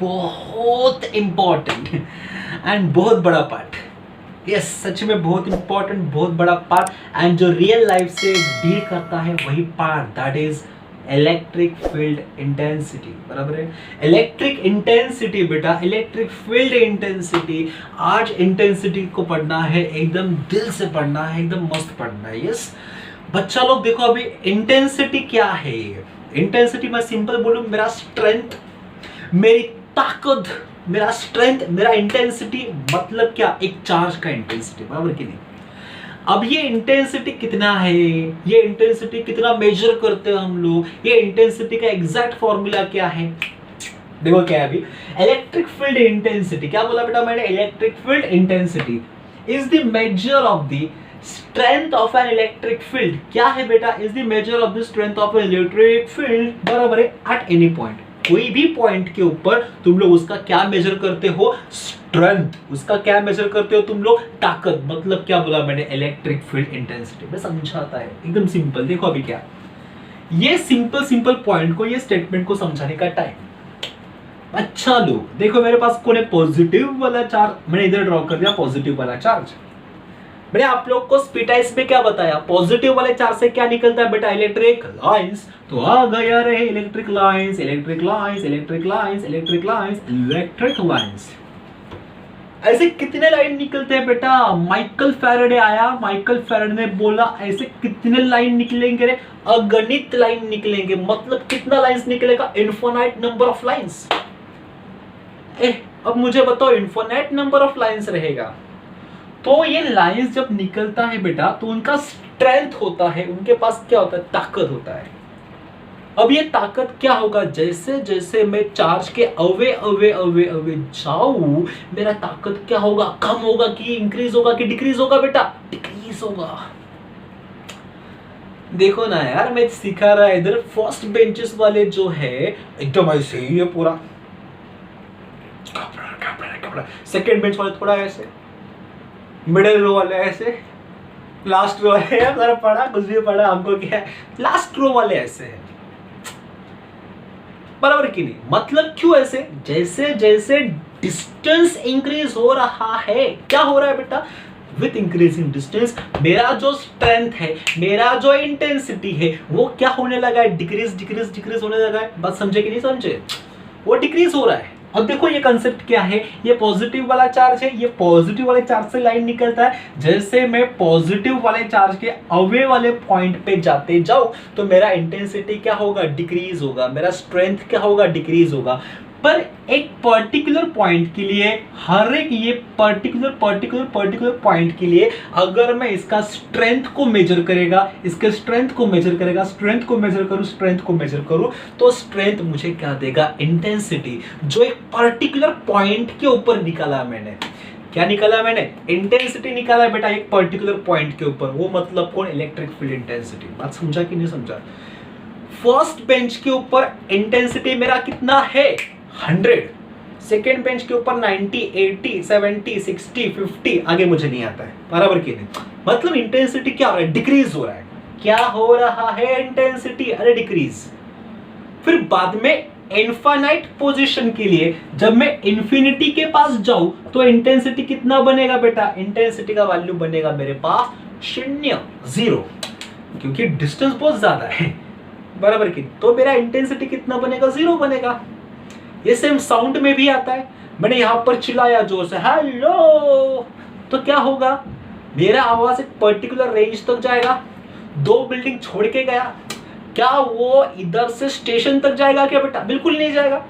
बहुत important and बहुत बड़ा पार्ट। यस, सच में बहुत इंपॉर्टेंट, बहुत बड़ा पार्ट, एंड जो रियल लाइफ से डील करता है वही part, that is electric field intensity. बराबर है, इलेक्ट्रिक इंटेंसिटी बेटा, इलेक्ट्रिक फील्ड इंटेंसिटी। आज इंटेंसिटी को पढ़ना है, एकदम दिल से पढ़ना है, एकदम मस्त पढ़ना है। यस बच्चा लोग देखो, अभी इंटेंसिटी क्या है? इंटेंसिटी मैं सिंपल बोलूं, मेरा स्ट्रेंथ, मेरी ताकत, मेरा स्ट्रेंथ, मेरा इंटेंसिटी मतलब क्या? एक चार्ज का इंटेंसिटी, बराबर कि नहीं? अब ये इंटेंसिटी कितना है, ये इंटेंसिटी कितना मेजर करते हैं हम लोग, ये इंटेंसिटी का एग्जैक्ट फॉर्मूला क्या है? देखो क्या है अभी, इलेक्ट्रिक फील्ड इंटेंसिटी, क्या बोला बेटा मैंने? Electric field intensity is the measure of the strength of an electric field. क्या है बेटा? Is the measure of the strength of an electric field, बराबर है, एट एनी पॉइंट। कोई भी पॉइंट के ऊपर तुम लोग उसका क्या मेजर करते हो? स्ट्रेंथ। उसका क्या मेजर करते हो तुम लोग? ताकत। मतलब क्या बोला मैंने? Electric field intensity. मैं समझाता है, एकदम सिंपल। देखो अभी क्या, ये सिंपल पॉइंट को, ये स्टेटमेंट को समझाने का टाइम। अच्छा लोग देखो, मेरे पास कौन है? पॉजिटिव वाला चार्ज, मैंने इधर ड्रॉ कर दिया पॉजिटिव वाला चार्ज। मैंने आप लोग को स्पीटाइस में क्या बताया? पॉजिटिव वाले चार्ज से क्या निकलता है बेटा? Electric lines. तो आ गया रहे electric lines, electric lines, electric lines, electric lines, electric lines. ऐसे कितने लाइन निकलते हैं बेटा? माइकल फैराडे आया, माइकल फैराडे ने बोला ऐसे कितने लाइन निकलेंगे रे? अगणित लाइन निकलेंगे। मतलब कितना लाइंस निकलेगा? Infinite number of lines. अब मुझे बताओ, इनफिनाइट नंबर ऑफ लाइंस रहेगा तो ये लाइंस जब निकलता है बेटा, तो उनका स्ट्रेंथ होता है, उनके पास क्या होता है? ताकत होता है। अब ये ताकत क्या होगा? जैसे जैसे मैं चार्ज के अवे अवे अवे अवे जाऊं, मेरा ताकत क्या होगा? कम होगा कि इंक्रीज होगा कि डिक्रीज होगा बेटा? डिक्रीज होगा। देखो ना यार, मैं सिखा रहा है इधर, फर्स्ट बेंचेस वाले जो है एकदम ऐसे ही है पूरा, सेकेंड बेंच वाले थोड़ा ऐसे, मिडिल रो वाले ऐसे, लास्ट रो वाले यार पढ़ा कुछ भी पढ़ा हमको क्या है, लास्ट रो वाले ऐसे हैं, बराबर की नहीं? मतलब क्यों ऐसे? जैसे जैसे डिस्टेंस इंक्रीज हो रहा है, क्या हो रहा है बेटा? विथ इंक्रीजिंग डिस्टेंस मेरा जो स्ट्रेंथ है, मेरा जो इंटेंसिटी है, वो क्या होने लगा है? डिक्रीज डिक्रीज डिक्रीज होने लगा है। बात समझे कि नहीं समझे? वो डिक्रीज हो रहा है। अब देखो ये कंसेप्ट क्या है, ये पॉजिटिव वाला चार्ज है, ये पॉजिटिव वाले चार्ज से लाइन निकलता है। जैसे मैं पॉजिटिव वाले चार्ज के अवे वाले पॉइंट पे जाते जाऊं, तो मेरा इंटेंसिटी क्या होगा? डिक्रीज होगा। मेरा स्ट्रेंथ क्या होगा? डिक्रीज होगा। पर एक पर्टिकुलर पॉइंट के लिए, हर एक ये पर्टिकुलर पॉइंट के लिए अगर मैं इसका स्ट्रेंथ को मेजर करेगा, इसके स्ट्रेंथ को मेजर करेगा, स्ट्रेंथ को मेजर करूं, स्ट्रेंथ को मेजर करूं, तो स्ट्रेंथ मुझे क्या देगा? इंटेंसिटी। जो एक पर्टिकुलर पॉइंट के ऊपर निकाला मैंने, क्या निकाला मैंने? इंटेंसिटी निकाला बेटा एक पर्टिकुलर पॉइंट के ऊपर। वो मतलब कौन? Electric field intensity. बात समझा कि नहीं समझा? फर्स्ट बेंच के ऊपर इंटेंसिटी मेरा कितना है? 100। सेकेंड बेंच के ऊपर 90, 80, 70, 60, 50, आगे मुझे नहीं आता है, बराबर की नहीं? मतलब इंटेंसिटी क्या हो रहा है? डिक्रीज हो रहा है। क्या हो रहा है? इंटेंसिटी, अरे डिक्रीज। फिर बाद में इनफाइनाइट पोजीशन के लिए जब मैं इंफिनिटी के पास जाऊं, तो इंटेंसिटी कितना बनेगा बेटा? इंटेंसिटी का वैल्यू बनेगा मेरे पास 0, 0, क्योंकि डिस्टेंस बहुत ज्यादा है, बराबर की? तो मेरा इंटेंसिटी कितना बनेगा? 0 बनेगा। ये सेम साउंड में भी आता है। मैंने यहां पर चिल्लाया जोर से हेलो, तो क्या होगा? मेरा आवाज एक पर्टिकुलर रेंज तक जाएगा। 2 बिल्डिंग छोड़ के गया, क्या वो इधर से स्टेशन तक जाएगा क्या बेटा? बिल्कुल नहीं जाएगा।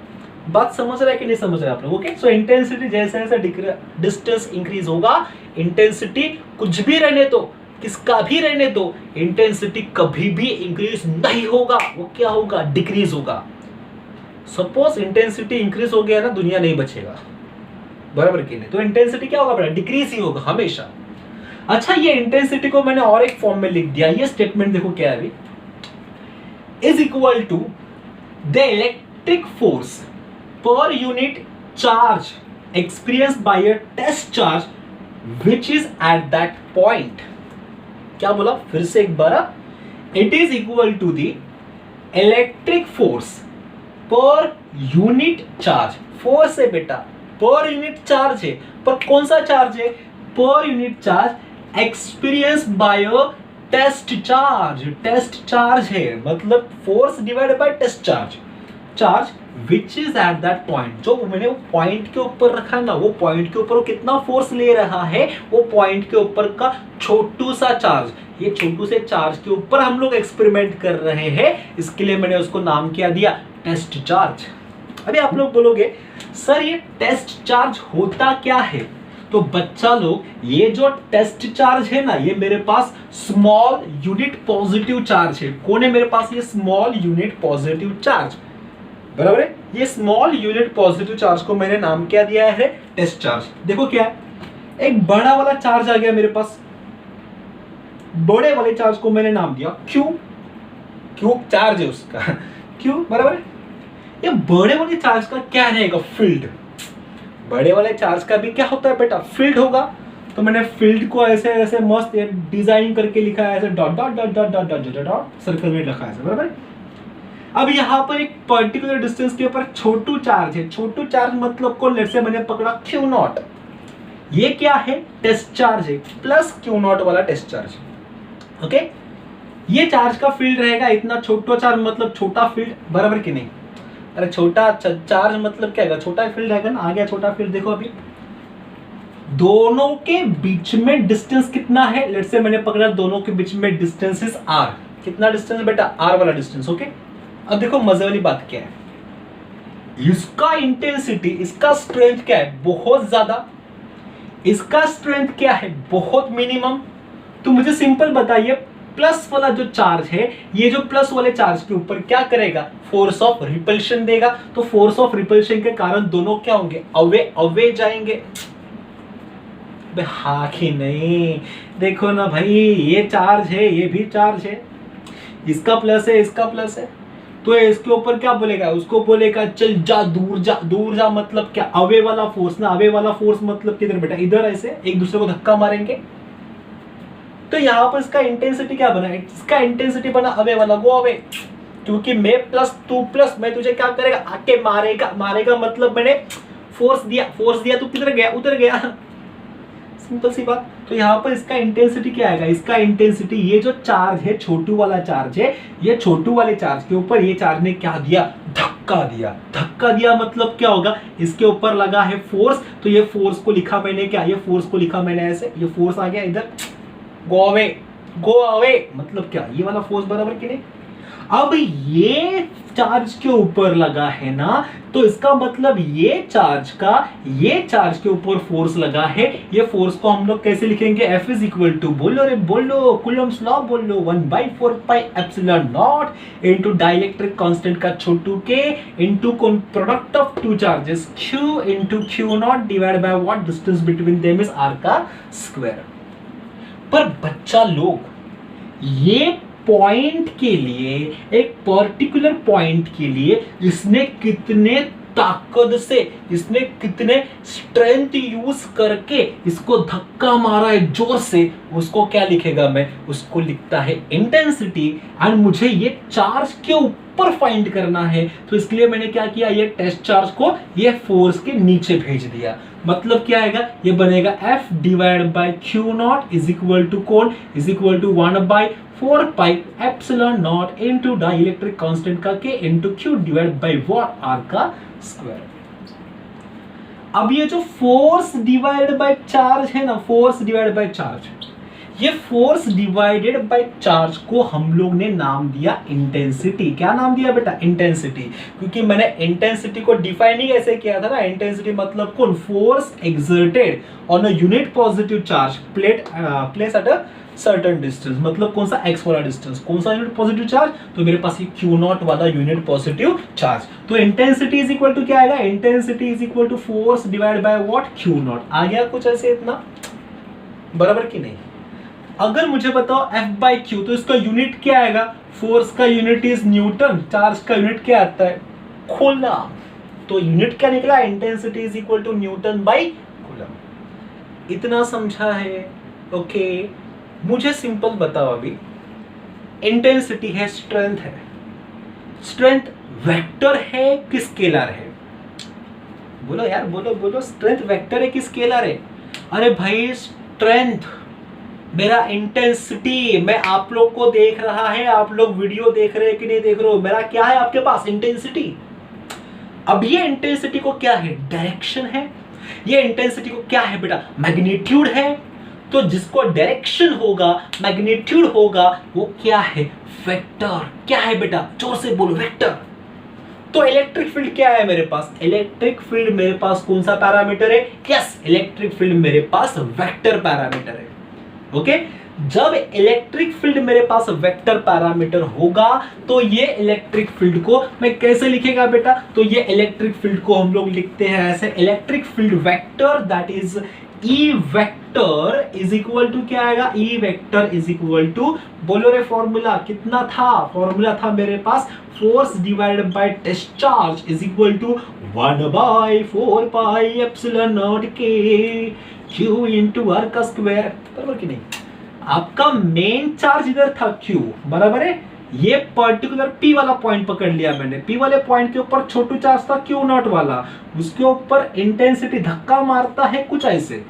बात समझ रहा है कि नहीं समझ रहे आप लोग? ओके, सो इंटेंसिटी जैसे जैसे डिस्टेंस इंक्रीज होगा, इंटेंसिटी कुछ भी रहने दो, किसका भी रहने दो, इंटेंसिटी कभी भी इंक्रीज नहीं होगा। वो क्या होगा? डिक्रीज होगा। सपोज इंटेंसिटी इंक्रीज हो गया ना, दुनिया नहीं बचेगा, बराबर की नहीं? तो इंटेंसिटी क्या होगा बेटा? डिक्रीज ही होगा हमेशा। अच्छा, ये इंटेंसिटी को मैंने और एक फॉर्म में लिख दिया। ये स्टेटमेंट देखो क्या है, is equal to the electric force per unit charge experience by a test charge which is at that point. क्या बोला? फिर से एक बार, it is equal to the electric force per unit charge. Force है बेटा, पर यूनिट चार्ज है, पर कौन सा चार्ज है? पर unit charge experience by test charge. Test charge है मतलब force divided by test charge. Charge which is at that point, जो मैंने वो पॉइंट के ऊपर रखा ना, वो पॉइंट के ऊपर वो कितना फोर्स ले रहा है, वो पॉइंट के ऊपर का छोटू सा चार्ज। ये छोटू से चार्ज के ऊपर हम लोग एक्सपेरिमेंट कर रहे हैं, इसके लिए मैंने उसको नाम क्या दिया? Test charge. अभी आप लोग बोलोगे सर ये टेस्ट चार्ज होता क्या है? तो बच्चा लोग, ये जो टेस्ट चार्ज है ना, ये मेरे पास स्मॉल यूनिट पॉजिटिव चार्ज है। कौन है मेरे पास? ये स्मॉल यूनिट पॉजिटिव चार्ज, बराबर है। ये स्मॉल यूनिट पॉजिटिव चार्ज को मैंने नाम क्या दिया है? Test charge. देखो क्या है, एक बड़ा वाला चार्ज आ गया मेरे पास, बड़े वाले चार्ज को मैंने नाम दिया क्यू। क्यू चार्ज है उसका, क्यू, बराबर है। ये बड़े वाले चार्ज का क्या रहेगा? फील्ड। बड़े वाले चार्ज का भी क्या होता है बेटा? फील्ड होगा। तो मैंने फील्ड को ऐसे ऐसे मस्त डिजाइन करके लिखा है, ऐसे dot dot dot dot dot dot dot dot circle में लिखा है, बराबर है। अब यहाँ पर एक पर्टिकुलर डिस्टेंस के ऊपर छोटू चार्ज है। छोटू चार्ज मतलब को लेट से मैंने पकड़ा क्यू नॉट। ये क्या है? टेस्ट चार्ज है, प्लस क्यू नॉट वाला टेस्ट चार्ज। ओके, ये चार्ज का फील्ड रहेगा इतना। छोटा चार्ज मतलब छोटा फील्ड, बराबर कि नहीं? अरे छोटा चार्ज मतलब क्या है? छोटा फील्ड रहेगा ना। आ गया छोटा फील्ड। देखो अभी दोनों के बीच में डिस्टेंस कितना है? लेट से मैंने पकड़ा दोनों के बीच में डिस्टेंस इज आर। कितना डिस्टेंस बेटा? आर वाला डिस्टेंस। ओके, अब देखो मजे वाली बात क्या है, इसका इंटेंसिटी, इसका स्ट्रेंथ क्या है? बहुत ज्यादा। इसका स्ट्रेंथ क्या है? बहुत मिनिमम। तो मुझे सिंपल बताइए, प्लस वाला जो चार्ज है, ये जो प्लस वाले चार्ज के ऊपर क्या करेगा? फोर्स ऑफ रिपल्शन देगा। तो फोर्स ऑफ रिपल्शन के कारण दोनों क्या होंगे? अवे अवे जाएंगे। हाँ कि नहीं? देखो ना भाई, ये चार्ज है, ये भी चार्ज है, इसका प्लस है, इसका प्लस है, तो इसके ऊपर क्या बोलेगा? उसको बोलेगा चल जा, दूर जा। दूर जा मतलब क्या? अवे वाला फोर्स ना। अवे वाला फोर्स मतलब किधर बेटा? इधर ऐसे एक दूसरे को धक्का मारेंगे। तो यहाँ पर इसका इंटेंसिटी क्या बना? इसका इंटेंसिटी बना अवे वाला, गो अवे। क्योंकि मैं प्लस तू प्लस, मैं तुझे क्या करेगा? आके मारेगा। मारेगा मतलब मैंने फोर्स दिया, फोर्स दिया, तू किधर गया? उधर गया। सिंपल सी बात। तो यहाँ पर इसका इंटेंसिटी क्या आएगा? इसका इंटेंसिटी, ये जो चार्ज है, छोटू वाला चार्ज है, ये छोटू वाले चार्ज के ऊपर ये चार्ज ने क्या दिया? धक्का दिया। धक्का दिया मतलब क्या होगा? इसके ऊपर लगा है फोर्स, तो ये फोर्स को लिखा मैंने क्या? ये फोर्स को लिखा मैंने ऐसे, ये फोर्स आ गया इधर, गो अवे। गो अवे मतलब क्या? ये वाला फोर्स, बराबर कि नहीं? अब ये चार्ज के ऊपर लगा है ना, तो इसका मतलब ये चार्ज के ऊपर फोर्स लगा है। ये फोर्स को हम लोग कैसे लिखेंगे? F इज इक्वल टू, बोलो रे बोलो, कूलम्ब्स लॉ बोलो, 1/4 pi epsilon naught into dielectric constant का छोटू के into product of two charges Q into Q not divide by what distance between them is R का स्क्वायर। पर बच्चा लोग, ये पॉइंट के लिए, एक पर्टिकुलर पॉइंट के लिए इसने कितने ताकत से, इसने कितने स्ट्रेंथ यूज करके इसको धक्का मारा है जोर से, उसको क्या लिखेगा मैं? उसको लिखता है इंटेंसिटी। एंड मुझे ये चार्ज के ऊपर फाइंड करना है, तो इसके लिए मैंने क्या किया? ये टेस्ट चार्ज को ये फोर्स के नीचे भेज दिया। मतलब क्या आएगा? ये बनेगा F divide by Q naught is equal to कौन? Is equal to 1/4 pi epsilon naught into dielectric constant का K into Q divide by what? R का स्क्वायर। अब ये जो फोर्स डिवाइडेड बाय चार्ज है ना, फोर्स डिवाइडेड बाय चार्ज, ये force divided by charge को हम लोग ने नाम दिया इंटेंसिटी। क्या नाम दिया बेटा? इंटेंसिटी। क्योंकि मैंने इंटेंसिटी को डिफाइन ही ऐसे किया था ना, इंटेंसिटी मतलब कौन? Force exerted on a unit positive charge place at a certain distance. मतलब कौन सा? x वाला डिस्टेंस। कौन सा यूनिट पॉजिटिव चार्ज? तो मेरे पास ये Q नॉट वाला यूनिट पॉजिटिव चार्ज। तो इंटेंसिटी इज इक्वल टू क्या आएगा? Intensity is equal to force divide by what? Q naught. आ गया कुछ ऐसे इतना, बराबर कि नहीं? अगर मुझे बताओ F/Q, तो इसका यूनिट क्या आएगा? फोर्स का यूनिट इज न्यूटन, चार्ज का यूनिट क्या आता है? कूलम। तो यूनिट क्या निकला? Intensity is equal to newton by coulomb. इतना समझा है? ओके, मुझे सिंपल बताओ अभी, इंटेंसिटी है, स्ट्रेंथ है। स्ट्रेंथ वेक्टर है कि स्केलर है? बोलो यार, बोलो बोलो, स्ट्रेंथ वेक्टर है कि स्केलर है? अरे भाई स्ट्रेंथ मेरा इंटेंसिटी, मैं आप लोग को देख रहा है, आप लोग वीडियो देख रहे हैं कि नहीं देख रहे हो, मेरा क्या है आपके पास? इंटेंसिटी। अब ये इंटेंसिटी को क्या है? डायरेक्शन है। ये इंटेंसिटी को क्या है बेटा? मैग्नीट्यूड है। तो जिसको डायरेक्शन होगा, मैग्नीट्यूड होगा, वो क्या है? वेक्टर। क्या है बेटा? जोर से बोलो, वेक्टर। तो इलेक्ट्रिक फील्ड क्या है मेरे पास? इलेक्ट्रिक फील्ड मेरे पास कौन सा पैरामीटर है? यस, इलेक्ट्रिक फील्ड मेरे पास वेक्टर पैरामीटर है। ओके, जब इलेक्ट्रिक फील्ड मेरे पास वेक्टर पैरामीटर होगा तो ये इलेक्ट्रिक फील्ड को मैं कैसे लिखेगा बेटा? तो ये इलेक्ट्रिक फील्ड को हम लोग लिखते हैं ऐसे, electric field vector that is E vector is equal to क्या आएगा? E vector is equal to, बोलो रे फॉर्मूला कितना था? फॉर्मूला था मेरे पास force divided by test charge is equal to 1/4 pi epsilon naught के क्यू इनटू आर का स्क्वायर, बराबर कि नहीं? आपका मेन चार्ज इधर था Q, बराबर है? ये पर्टिकुलर P वाला पॉइंट पकड़ लिया मैंने, P वाले पॉइंट के ऊपर छोटू चार्ज था Q नॉट वाला, उसके ऊपर इंटेंसिटी धक्का मारता है कुछ ऐसे,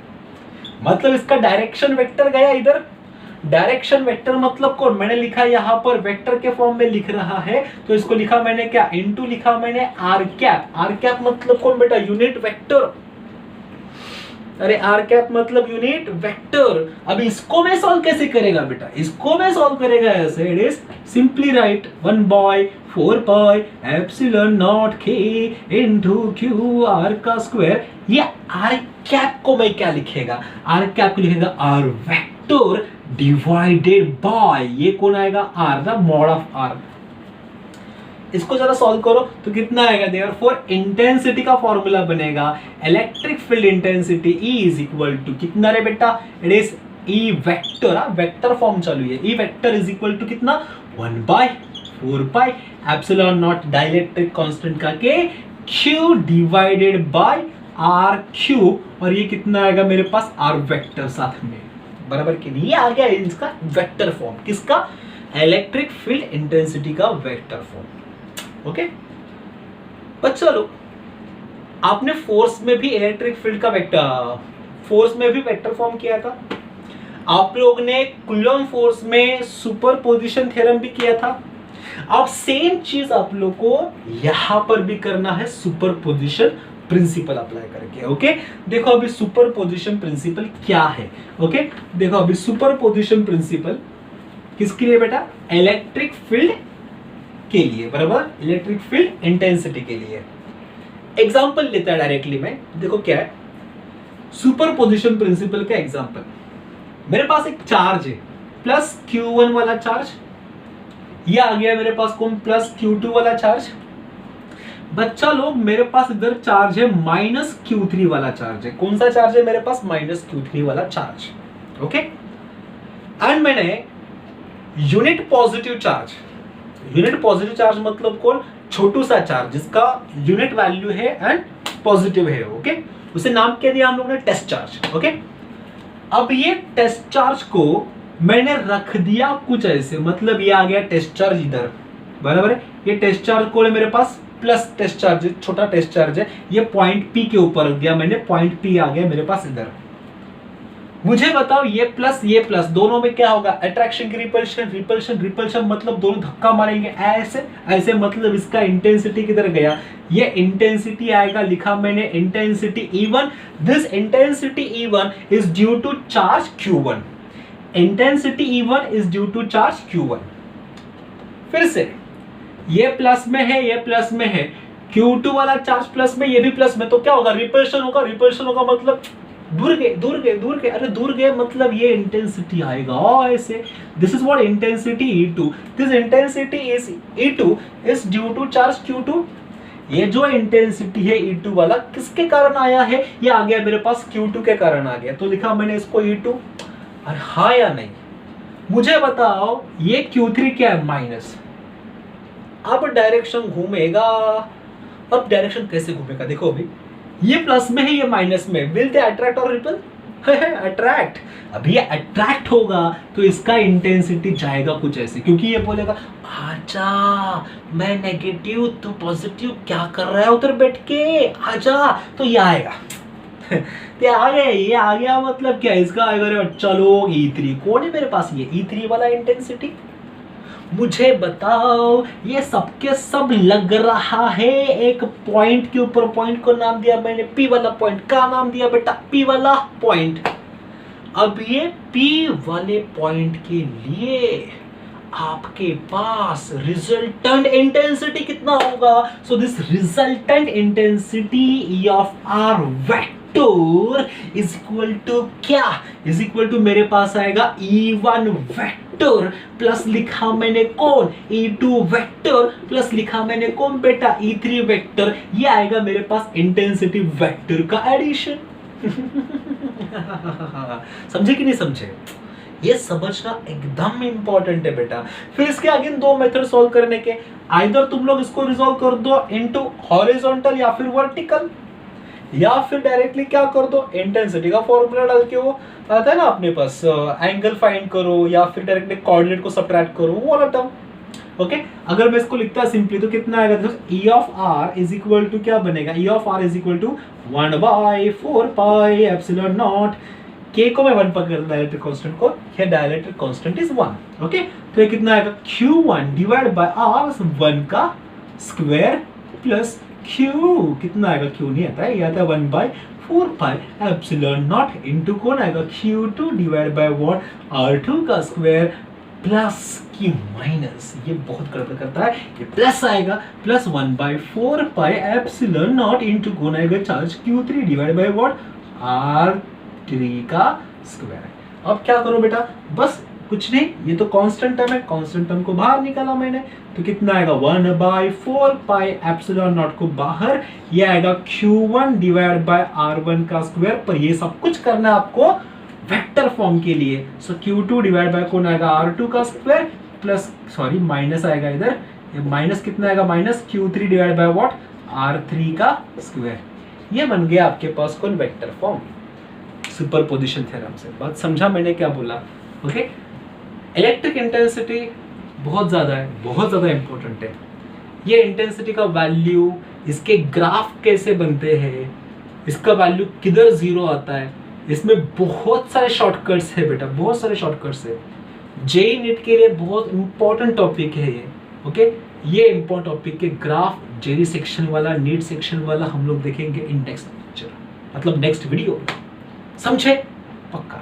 मतलब इसका डायरेक्शन वेक्टर गया इधर। डायरेक्शन वेक्टर मतलब कौन? मैंने लिखा यहाँ पर वेक्टर के फॉर्म में लिख रहा है, तो इसको लिखा मैंने क्या? इनटू लिखा मैंने आर कैप। आर कैप मतलब कौन बेटा? Unit vector. अरे आर कैप मतलब यूनिट वेक्टर। अब इसको मैं सॉल्व कैसे करेगा बेटा? इसको मैं सॉल्व करेगा ऐसे, it is simply write 1/4 pi epsilon naught के इनटू क्यू आर का स्क्वायर। ये आर कैप को मैं क्या लिखेगा? आर कैप को लिखेगा आर वेक्टर डिवाइडेड बाय, ये कौन आएगा? R, the mod of R. इसको जरा सॉल्व करो तो कितना आएगा? देयरफॉर इंटेंसिटी का फॉर्मूला बनेगा electric field intensity E is equal to कितना रे बेटा? It is E vector, vector form चालू है। E vector is equal to कितना? 1/4 pi epsilon naught dielectric constant का K Q divided by R cube, और ये कितना आएगा मेरे पास? R वेक्टर साथ में, बराबर कि नहीं? ये आ गया इसका वेक्टर फॉर्म। किसका? इलेक्ट्रिक फील्ड इंटेंसिटी का वेक्टर फॉर्म। ओके बच्चा लोग, आपने फोर्स में भी इलेक्ट्रिक फील्ड का वेक्टर, फोर्स में भी वेक्टर फॉर्म किया था। आप लोग ने कूलॉम फोर्स में सुपरपोजिशन थ्योरम भी किया था। अब सेम चीज आप लोग को यहां पर भी करना है, सुपरपोजिशन प्रिंसिपल अप्लाई करके। ओके देखो अभी सुपरपोजिशन प्रिंसिपल क्या है। ओके देखो अभी सुपरपोजिशन प्रिंसिपल किसके लिए बेटा? इलेक्ट्रिक फील्ड के लिए, बराबर? इलेक्ट्रिक फील्ड इंटेंसिटी के लिए। एग्जांपल लेता है डायरेक्टली मैं, देखो क्या है सुपरपोजिशन प्रिंसिपल का एग्जांपल। मेरे पास एक चार्ज है प्लस Q1 वाला चार्ज, ये आ गया मेरे पास कौन? प्लस Q2 वाला चार्ज। बच्चा लोग मेरे पास इधर चार्ज है माइनस Q3 वाला चार्ज है। कौन सा चार्ज है मेरे पास? माइनस Q3 वाला चार्ज। ओके एंड मैंने unit positive charge, unit positive charge मतलब कौन? छोटू सा चार्ज जिसका यूनिट वैल्यू है एंड पॉजिटिव है। ओके उसे नाम क्या दिया हम लोगों ने? Test charge. ओके अब ये टेस्ट चार्ज को मैंने रख दिया कुछ ऐसे, मतलब ये आ गया टेस्ट चार्ज इधर, बराबर है? ये टेस्ट चार्ज को मेरे पास प्लस टेस्ट चार्ज, छोटा टेस्ट चार्ज है, ये पॉइंट P के ऊपर रख दिया मैंने, पॉइंट P आ गया मेरे पास इधर। मुझे बताओ ये प्लस दोनों में क्या होगा? अट्रैक्शन की रिपल्शन, रिपल्शन रिपल्शन मतलब दोनों धक्का मारेंगे ऐसे ऐसे, मतलब इसका इंटेंसिटी किधर गया? ये इंटेंसिटी आएगा, लिखा मैंने intensity E1। This intensity E1 is due to charge Q1। Intensity E1 is due to charge Q1। फिर से ये प्लस में है, ये प्लस में है, Q2 वाला चार्ज प्लस में, ये भी प्लस में, तो क्या होगा? रिपल्शन होगा। रिपल्शन होगा मतलब दूर गए दूर गए दूर गए, अरे दूर गए मतलब ये इंटेंसिटी आएगा ऐसे। This is what intensity E2। This intensity is E2 is due to charge Q2। ये जो इंटेंसिटी है E2 वाला किसके कारण आया है? ये आ गया मेरे पास Q2 के कारण आ गया, तो लिखा मैंने इसको E2। अरे हाँ या नहीं? मुझे बताओ ये Q3 क्या है? माइनस। अब डायरेक्शन घूमेगा। अब डायरेक्शन कैसे घूमेगा? देखो अभी ये प्लस में है, ये माइनस में, विल दे अट्रैक्ट और रिपल? अट्रैक्ट। अभी ये अट्रैक्ट होगा तो इसका इंटेंसिटी जाएगा कुछ ऐसे, क्योंकि ये बोलेगा आजा मैं नेगेटिव तू पॉजिटिव, क्या कर रहा है उधर बैठ के, आजा, तो ये आएगा। तो आ गया, ये आ गया मतलब क्या, इसका आएगा चलो E3 कौन है मेरे पास, ये E3 वाला इंटेंसिटी। मुझे बताओ ये सबके सब लग रहा है एक पॉइंट के ऊपर, पॉइंट को नाम दिया मैंने P वाला पॉइंट का नाम दिया बेटा P वाला पॉइंट। अब ये P वाले पॉइंट के लिए आपके पास रिजल्टेंट इंटेंसिटी कितना होगा, so this resultant intensity E of R vector is equal to क्या, इज इक्वल टू मेरे पास आएगा E1 वेक्टर प्लस लिखा मैंने कौन E2 वेक्टर प्लस लिखा मैंने कौन बेटा E3 वेक्टर, ये आएगा मेरे पास इंटेंसिटी वेक्टर का एडिशन। समझे कि नहीं समझे, ये समझना एकदम इंपॉर्टेंट है बेटा। फिर इसके अगेन दो मेथड सॉल्व करने के, आइदर तुम लोग इसको रिजॉल्व कर दो इनटू हॉरिजॉन्टल या फिर वर्टिकल, या फिर डायरेक्टली क्या कर दो इंटेंसिटी का फॉर्मूला डाल के, वो आता है ना अपने पास एंगल फाइंड करो, या फिर डायरेक्टली कोऑर्डिनेट को सबट्रैक्ट करो, वो वाला टर्म। ओके अगर मैं इसको लिखता सिंपली तो कितना आएगा, तो E of R is equal to क्या बनेगा, E of R is equal to 1/4 pi epsilon naught, K को मैं 1 पकड़ डायलेक्ट्रिक कांस्टेंट को, here dielectric constant is 1। Okay तो ये कितना आएगा Q1 डिवाइड बाय R 1 का स्क्वायर प्लस Q कितना आएगा, Q नहीं आता है, ये आता है 1/4 पाई एप्सिलॉन नॉट इनटू कौन आएगा Q2 divide by what R2 का स्क्वायर प्लस Q माइनस, ये बहुत गड़बड़ करता है, ये प्लस आएगा plus 1/4 pi epsilon naught into कौन आएगा charge Q3 divide by what R3 का स्क्वायर। अब क्या करो बेटा, बस कुछ नहीं, ये तो कांस्टेंट टर्म है, कांस्टेंट टर्म को बाहर निकाला मैंने, तो कितना आएगा 1/4 पाई एप्सिलॉन नॉट को बाहर, ये आएगा Q1 डिवाइड बाय R1 का स्क्वायर, पर ये सब कुछ करना है आपको वेक्टर फॉर्म के लिए, सो Q2 डिवाइड बाय कौन आएगा R2 का स्क्वायर प्लस सॉरी माइनस आएगा इधर, ये माइनस कितना आएगा minus Q3 divide by what R3 का स्क्वायर। ये बन गया आपके पास कौन वेक्टर फॉर्म सुपरपोजिशन थ्योरम से। बात समझा मैंने क्या बोला। ओके इलेक्ट्रिक इंटेंसिटी बहुत ज़्यादा है, बहुत ज़्यादा इंपॉर्टेंट है। ये इंटेंसिटी का वैल्यू, इसके ग्राफ कैसे बनते हैं, इसका वैल्यू किधर जीरो आता है, इसमें बहुत सारे शॉर्टकट्स है बेटा, बहुत सारे शॉर्टकट्स है। जेईई नीट के लिए बहुत इंपॉर्टेंट टॉपिक है ये। ओके ये इंपॉर्टेंट टॉपिक के ग्राफ जेईई सेक्शन वाला, नीट सेक्शन वाला हम लोग देखेंगे इन नेक्स्ट लेक्चर, मतलब नेक्स्ट वीडियो। समझे पक्का।